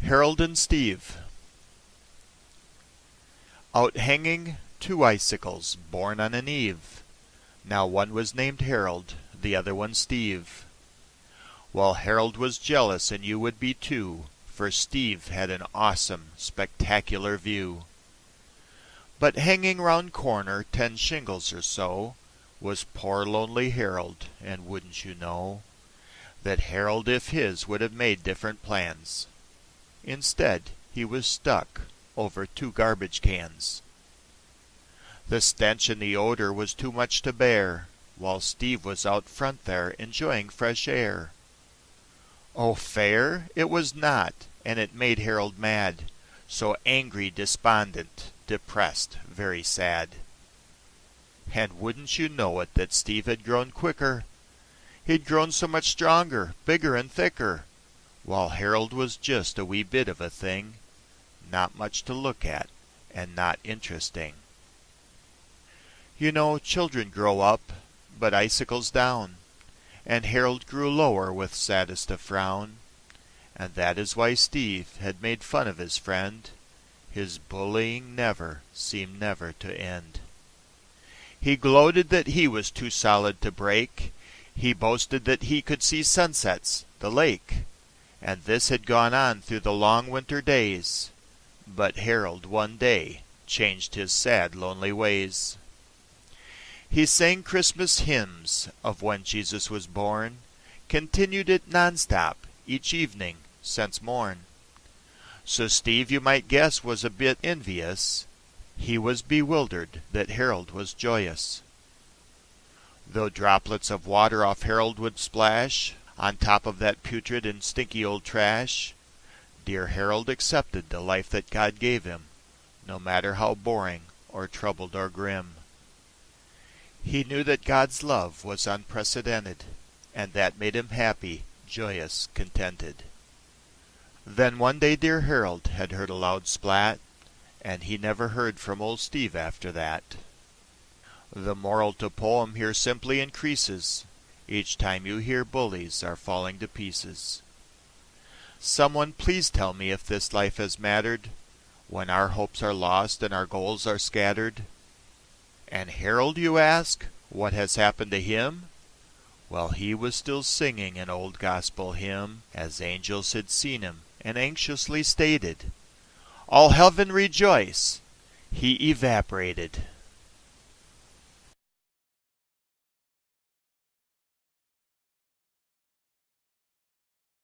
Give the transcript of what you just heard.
Harold and Steve. Out hanging 2 icicles, born on an eve. Now one was named Harold, the other one Steve. Well, Harold was jealous, and you would be too, for Steve had an awesome, spectacular view. But hanging round corner 10 shingles or so was poor lonely Harold, and wouldn't you know that Harold, if his, would have made different plans. Instead, he was stuck over 2 garbage cans. The stench and the odor was too much to bear, while Steve was out front there enjoying fresh air. Oh, fair? It was not, and it made Harold mad, so angry, despondent, depressed, very sad. And wouldn't you know it that Steve had grown quicker? He'd grown so much stronger, bigger and thicker, while Harold was just a wee bit of a thing, not much to look at, and not interesting. You know, children grow up, but icicles down, and Harold grew lower with saddest of frown, and that is why Steve had made fun of his friend. His bullying never seemed never to end. He gloated that he was too solid to break. He boasted that he could see sunsets, the lake, and this had gone on through the long winter days. But Harold one day changed his sad, lonely ways. He sang Christmas hymns of when Jesus was born, continued it nonstop each evening since morn. So Steve, you might guess, was a bit envious. He was bewildered that Harold was joyous. Though droplets of water off Harold would splash on top of that putrid and stinky old trash, dear Harold accepted the life that God gave him, no matter how boring or troubled or grim. He knew that God's love was unprecedented, and that made him happy, joyous, contented. Then one day dear Harold had heard a loud splat, and he never heard from old Steve after that. The moral to poem here simply increases each time you hear bullies are falling to pieces. Someone please tell me if this life has mattered when our hopes are lost and our goals are scattered. And Harold, you ask, what has happened to him? Well, he was still singing an old gospel hymn as angels had seen him and anxiously stated, "All heaven rejoice!" He evaporated.